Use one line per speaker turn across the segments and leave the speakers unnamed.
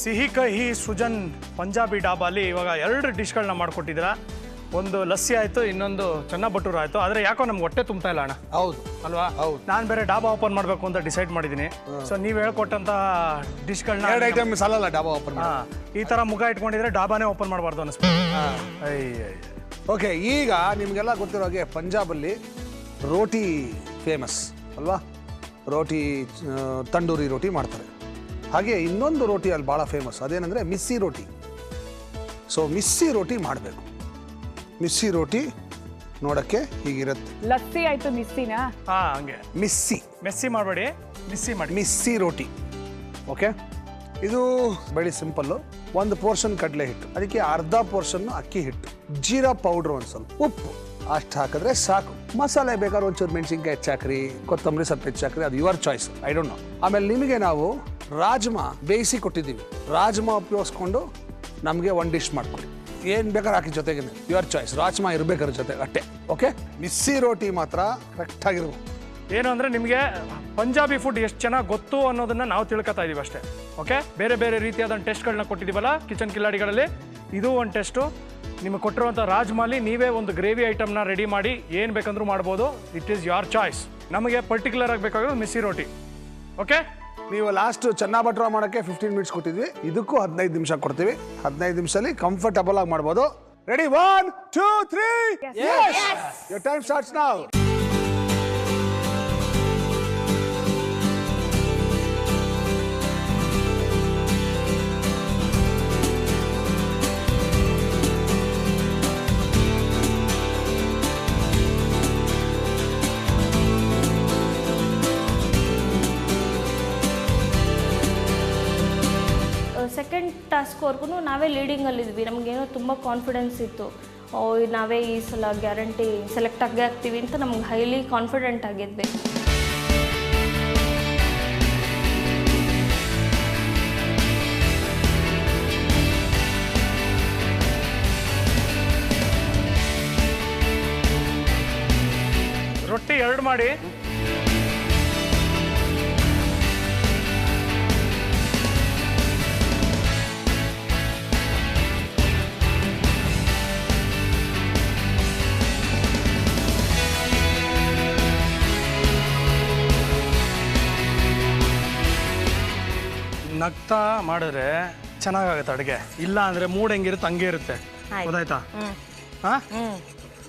ಸಿಹಿ ಕಹಿ ಸೃಜನ್ ಪಂಜಾಬಿ ಡಾಬಾಲಿ ಇವಾಗ 2 ಡಿಶ್ಗಳನ್ನ ಮಾಡಿಕೊಟ್ಟಿದ್ದೀರಾ. ಒಂದು ಲಸ್ಸಿ ಆಯಿತು, ಇನ್ನೊಂದು ಚೆನ್ನ ಬಟೂರ್ ಆಯಿತು. ಆದರೆ ಯಾಕೋ ನಮ್ಗೆ ಹೊಟ್ಟೆ ತುಂಬ್ತಾ ಇಲ್ಲ ಅಣ್ಣ.
ಹೌದು
ಅಲ್ವಾ?
ಹೌದು.
ನಾನು ಬೇರೆ ಡಾಬಾ ಓಪನ್ ಮಾಡಬೇಕು ಅಂತ ಡಿಸೈಡ್ ಮಾಡಿದ್ದೀನಿ. ಸೊ ನೀವು ಹೇಳ್ಕೊಟ್ಟಂಥ ಡಿಶ್ಗಳನ್ನ
2 ಐಟಮ್ ಸಾಲಲ್ಲ ಡಾಬಾ ಓಪನ್
ಈ ಥರ ಮುಖ ಇಟ್ಕೊಂಡಿದ್ರೆ ಡಾಬಾನೇ ಓಪನ್ ಮಾಡಬಾರ್ದು ಅನಿಸ್ತು.
ಓಕೆ, ಈಗ ನಿಮಗೆಲ್ಲ ಗೊತ್ತಿರೋ ಹಾಗೆ ಪಂಜಾಬಲ್ಲಿ ರೋಟಿ ಫೇಮಸ್ ಅಲ್ವಾ? ರೋಟಿ ತಂಡೂರಿ ರೋಟಿ ಮಾಡ್ತಾರೆ. ಹಾಗೆ ಇನ್ನೊಂದು ರೋಟಿ ಅಲ್ಲಿ ಭಾಳ ಫೇಮಸ್, ಅದೇನೆಂದರೆ ಮಿಸ್ಸಿ ರೋಟಿ. ಸೊ ಮಿಸ್ಸಿ ರೋಟಿ ಮಾಡಬೇಕು. ಮಿಸ್ಸಿ ರೋಟಿ ನೋಡೋಕ್ಕೆ ಹೀಗಿರುತ್ತೆ.
ಲಸ್ಸಿ ಆಯ್ತು, ಮಿಸ್ಸಿನ
ಹಂಗೆ
ಮೆಸ್ಸಿ
ಮಾಡಬೇಡಿ, ಮಿಸ್ಸಿ ಮಾಡಿ.
ಮಿಸ್ಸಿ ರೋಟಿ. ಓಕೆ, ಇದು ಬೆಳಿ ಸಿಂಪಲ್ಲು. 1 ಪೋರ್ಷನ್ ಕಡಲೆ ಹಿಟ್ಟು, ಅದಕ್ಕೆ ಅರ್ಧ ಪೋರ್ಷನ್ ಅಕ್ಕಿ ಹಿಟ್ಟು, ಜೀರಾ ಪೌಡ್ರ್, ಒಂದು ಸ್ವಲ್ಪ ಉಪ್ಪು, ಅಷ್ಟು ಹಾಕಿದ್ರೆ ಸಾಕು. ಮಸಾಲೆ ಬೇಕಾದ್ರೆ ಒಂಚೂರು ಮೆಣಸಿನ್ಕಾಯಿ ಹೆಚ್ಚಾಕ್ರಿ, ಕೊತ್ತಂಬರಿ ಸ್ವಲ್ಪ ಹೆಚ್ಚಾಕ್ರಿ, ಅದು your choice, I don't know. ಆಮೇಲೆ ನಿಮಗೆ ನಾವು ರಾಜ್ಮಾ ಬೇಯಿಸಿ ಕೊಟ್ಟಿದ್ದೀವಿ, ರಾಜ್ಮಾ ಉಪಯೋಗಿಸ್ಕೊಂಡು ನಮಗೆ 1 ಡಿಶ್ ಮಾಡ್ಕೊಡಿ. ಏನು ಬೇಕಾದ್ರೆ ಹಾಕಿ ಜೊತೆಗೆ, ಯುವರ್ ಚಾಯ್ಸ್. ರಾಜ್ಮಾ ಇರಬೇಕಾದ್ರೆ ಜೊತೆಗೆ ಅಷ್ಟೇ. ಓಕೆ, ಮಿಸ್ಸಿ ರೋಟಿ ಮಾತ್ರ ಕರೆಕ್ಟಾಗಿರ್ಬೇಕು.
ಏನು ಅಂದರೆ ನಿಮಗೆ ಪಂಜಾಬಿ ಫುಡ್ ಎಷ್ಟು ಚೆನ್ನಾಗಿ ಗೊತ್ತು ಅನ್ನೋದನ್ನು ನಾವು ತಿಳ್ಕೊತಾ ಇದ್ದೀವಿ ಅಷ್ಟೇ. ಓಕೆ, ಬೇರೆ ಬೇರೆ ರೀತಿಯಾದ ಟೆಸ್ಟ್ಗಳನ್ನ ಕೊಟ್ಟಿದ್ದೀವಲ್ಲ ಕಿಚನ್ ಕಿಲಾಡಿಗಳಲ್ಲಿ, ಇದು ಒಂದು ಟೆಸ್ಟು. ನಿಮಗೆ ಕೊಟ್ಟಿರುವಂಥ ರಾಜ್ಮಾಲಿ ನೀವೇ ಒಂದು ಗ್ರೇವಿ ಐಟಮ್ನ ರೆಡಿ ಮಾಡಿ ಏನು ಬೇಕಂದ್ರೂ ಮಾಡ್ಬೋದು. It is your choice. ನಮಗೆ ಪರ್ಟಿಕ್ಯುಲರ್ ಆಗಿ ಬೇಕಾಗಿರೋದು ಮಿಸ್ಸಿ ರೋಟಿ. ಓಕೆ,
ನೀವು ಲಾಸ್ಟ್ ಚೆನ್ನ ಬಟ್ರ ಮಾಡೋಕ್ಕೆ 15 ಮಿನಿಟ್ಸ್ ಕೊಟ್ಟಿದ್ವಿ, ಇದಕ್ಕೂ 15 ನಿಮಿಷ ಕೊಡ್ತೀವಿ. 15 ನಿಮಿಷದಲ್ಲಿ ಕಂಫರ್ಟಬಲ್ ಆಗಿ ಮಾಡ್ಬೋದು. Ready? 1 2 3 Your time starts now.
Second ಟಾಸ್ಕ್ವರೆಗೂ ನಾವೇ ಲೀಡಿಂಗಲ್ಲಿದ್ವಿ. ನಮಗೇನೋ ತುಂಬ ಕಾನ್ಫಿಡೆನ್ಸ್ ಇತ್ತು. ನಾವೇ ಈ ಸಲ ಗ್ಯಾರಂಟಿ ಸೆಲೆಕ್ಟ್ ಆಗೇ ಆಗ್ತೀವಿ ಅಂತ ನಮ್ಗೆ ಹೈಲಿ ಕಾನ್ಫಿಡೆಂಟ್ ಆಗಿದ್ವಿ.
ರೊಟ್ಟಿ 2 ಮಾಡಿ. ನಗ್ತಾ ಮಾಡಿದ್ರೆ ಚೆನ್ನಾಗಾಗುತ್ತೆ ಅಡುಗೆ. ಇಲ್ಲ ಅಂದರೆ ಮೂಡ್ ಹೆಂಗಿರುತ್ತೆ ಹಂಗೆ ಇರುತ್ತೆ. ಗೊತ್ತಾಯ್ತಾ?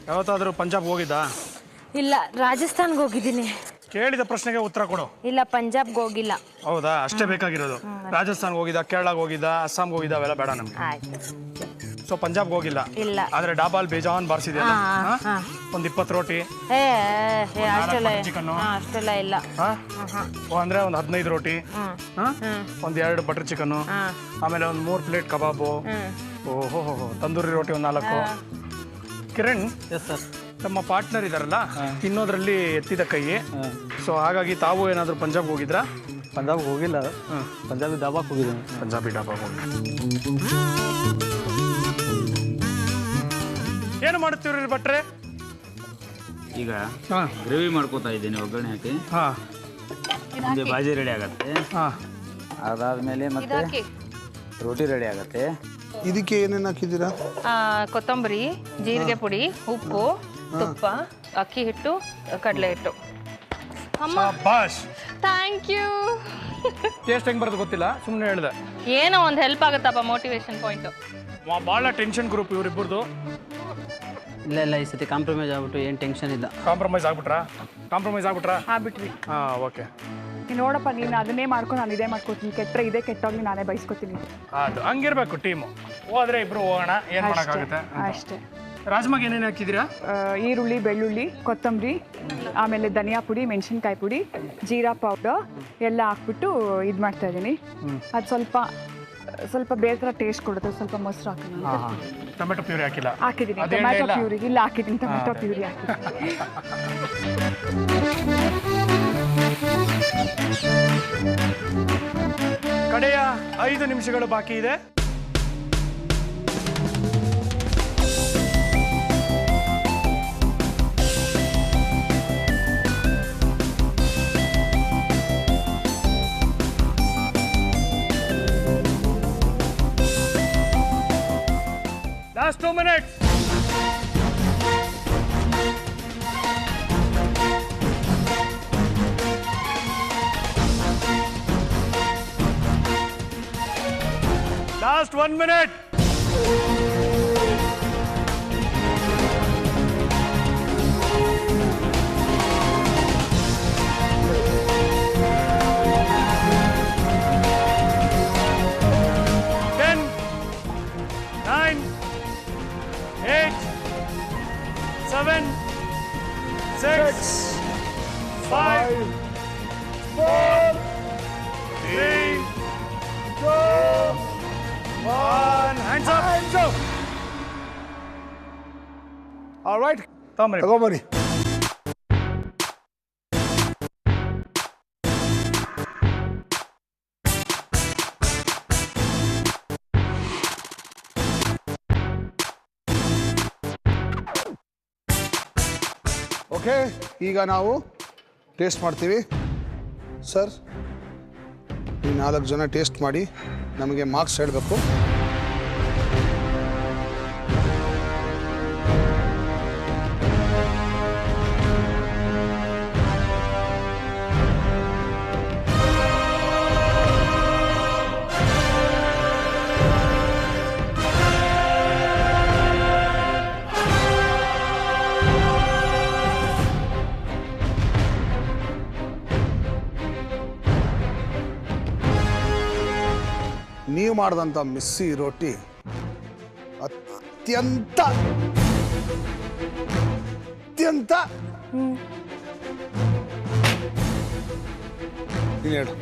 ಯಾವತ್ತಾದರೂ ಪಂಜಾಬ್ ಹೋಗಿದ್ದಾ?
ಇಲ್ಲ, ರಾಜಸ್ಥಾನ್ಗೆ ಹೋಗಿದ್ದೀನಿ.
ಕೇಳಿದ ಪ್ರಶ್ನೆಗೆ ಉತ್ತರ ಕೊಡು.
ಇಲ್ಲ, ಪಂಜಾಬ್ಗೆ ಹೋಗಿಲ್ಲ.
ಹೌದಾ? ಅಷ್ಟೇ ಬೇಕಾಗಿರೋದು. ರಾಜಸ್ಥಾನ್ಗೆ ಹೋಗಿದ್ದ, ಕೇರಳಗೆ ಹೋಗಿದ್ದ, ಅಸ್ಸಾಂಗೆ ಹೋಗಿದ್ದ, ಅವೆಲ್ಲ ಬೇಡ ನಮ್ಗೆ. ಸೊ ಪಂಜಾಬ್ಗೆ ಹೋಗಿಲ್ಲ.
ಇಲ್ಲ.
ಆದ್ರೆ ಡಾಬಾಲ್ ಬೇಜಾನ್ ಬಾರಿಸಿದೆ. ಒಂದು 20 ರೋಟಿ,
ಅಷ್ಟೆಲ್ಲ ಇಲ್ಲ.
ಅಂದ್ರೆ ಒಂದು 15 ರೋಟಿ, ಒಂದು 2 ಬಟರ್ ಚಿಕನ್, ಆಮೇಲೆ ಒಂದು 3 ಪ್ಲೇಟ್ ಕಬಾಬು, ಓಹೋ ತಂದೂರಿ ರೋಟಿ ಒಂದು 4. ಕಿರಣ್, ನಮ್ಮ ಪಾರ್ಟ್ನರ್ ಇದಾರಲ್ಲ, ತಿನ್ನೋದ್ರಲ್ಲಿ ಎತ್ತಿದ ಕೈ. ಸೊ ಹಾಗಾಗಿ ತಾವು ಏನಾದ್ರು ಪಂಜಾಬ್ ಹೋಗಿದ್ರಾ?
ಪಂಜಾಬ್ಗೆ ಹೋಗಿಲ್ಲ, ಪಂಜಾಬಿ ಡಾಬಾಕ್ಕೆ ಹೋಗಿದ್ದೀನಿ.
ಪಂಜಾಬಿ ಡಾಬಾಗೆ ಹೋಗಿ ಏನು ಮಾಡುತ್ತೀವ್ರಿ ಭಟ್ರೆ?
ಈಗ ಗ್ರೇವಿ ಮಾಡ್ಕೋತಾ ಇದ್ದೀನಿ, ಒಗ್ಗರಣೆ ಹಾಕಿ. ಮುಂದೆ ಬಾಜಿ ರೆಡಿ ಆಗತ್ತೆ. ಅದಾದ್ಮೇಲೆ ಮತ್ತೆ ರೋಟಿ ರೆಡಿ ಆಗತ್ತೆ.
ಇದಕ್ಕೆ ಏನೇನು ಹಾಕಿದ್ದೀರಾ?
ಕೊತ್ತಂಬರಿ, ಜೀರಿಗೆ ಪುಡಿ, ಉಪ್ಪು, ತುಪ್ಪ, ಅಕ್ಕಿ ಹಿಟ್ಟು, ಕಡಲೆ ಹಿಟ್ಟು. Thank you.
ಟೇಸ್ಟ್ ಹೆಂಗ್ ಬರೋದು ಗೊತ್ತಿಲ್ಲ, ಸುಮ್ಮನೆ ಹೇಳ್ದೆ.
ಏನೋ ಒಂದು ಹೆಲ್ಪ್ ಆಗುತ್ತಪ್ಪ, ಮೋಟಿವೇಶನ್ ಪಾಯಿಂಟ್.
ಭಾಳ ಟೆನ್ಷನ್ ಗ್ರೂಪ್ ಇವರಿಬ್ಬರದು.
ಇಲ್ಲ, ಈ ಸತಿ ಕಾಂಪ್ರಮೈಸ್ ಆಗ್ಬಿಟ್ಟು ಏನು ಟೆನ್ಷನ್ ಇಲ್ಲ.
ಕಾಂಪ್ರಮೈಸ್ ಆಗ್ಬಿಟ್ರಾ?
ಆಗ್ಬಿಟ್ವಿ.
ಓಕೆ.
ನೋಡಪ್ಪ, ನೀನು ಅದನ್ನೇ ಮಾಡ್ಕೊಂಡು ನಾನು ಇದೇ ಮಾಡ್ಕೊತೀನಿ. ಕೆಟ್ಟರೆ ಇದೇ, ಕೆಟ್ಟೋಗಿ ನಾನೇ ಬಯಸ್ಕೊತೀನಿ.
ಅದು ಹಂಗಿರ್ಬೇಕು ಟೀಮು. ಹೋದ್ರೆ ಇಬ್ರು ಹೋಗೋಣ, ಏನು ಮಾಡೋಕ್ಕಾಗುತ್ತೆ
ಅಷ್ಟೇ.
ರಾಜ್ಮಾಗೆ ಏನೇನು ಹಾಕಿದ್ದೀರಾ?
ಈರುಳ್ಳಿ, ಬೆಳ್ಳುಳ್ಳಿ, ಕೊತ್ತಂಬರಿ, ಆಮೇಲೆ ಧನಿಯಾ ಪುಡಿ, ಮೆಣಸಿನ್ಕಾಯಿ ಪುಡಿ, ಜೀರಾ ಪೌಡರ್ ಎಲ್ಲ ಹಾಕ್ಬಿಟ್ಟು ಇದು ಮಾಡ್ತಾ ಇದ್ದೀನಿ. ಅದು ಸ್ವಲ್ಪ ಬೇರೆ ಥರ ಟೇಸ್ಟ್ ಕೊಡುತ್ತೆ. ಸ್ವಲ್ಪ ಮೊಸರು ಹಾಕೋಣ.
ಟೊಮೆಟೊ ಪ್ಯೂರಿ
ಹಾಕಿದ್ದೀನಿ. ಟೊಮೆಟೊ ಪ್ಯೂರಿ ಇಲ್ಲ, ಹಾಕಿದ್ದೀನಿ. ಟೊಮೆಟೊ ಪ್ಯೂರಿ ಹಾಕಿದ್ದೀನಿ.
ಕಡೆಯ 5 ನಿಮಿಷಗಳು ಬಾಕಿ ಇದೆ. 2 minutes. Last 1 minute. Seven, 6, 5, 4, 3, 2, 1. Hands up. Hands up.
All right.
ತಗೊಂಬನ್ನಿ.
ತಗೊಂಬನ್ನಿ. ಓಕೆ, ಈಗ ನಾವು ಟೇಸ್ಟ್ ಮಾಡ್ತೀವಿ. ಸರ್, ಈ 4 ಜನ ಟೇಸ್ಟ್ ಮಾಡಿ ನಮಗೆ ಮಾರ್ಕ್ಸ್ ಹೇಳಬೇಕು. ನೀವು ಮಾಡಿದಂಥ ಮಿಸ್ಸಿ ರೋಟಿ ಅತ್ಯಂತ ನೀನು ಹೇಳು.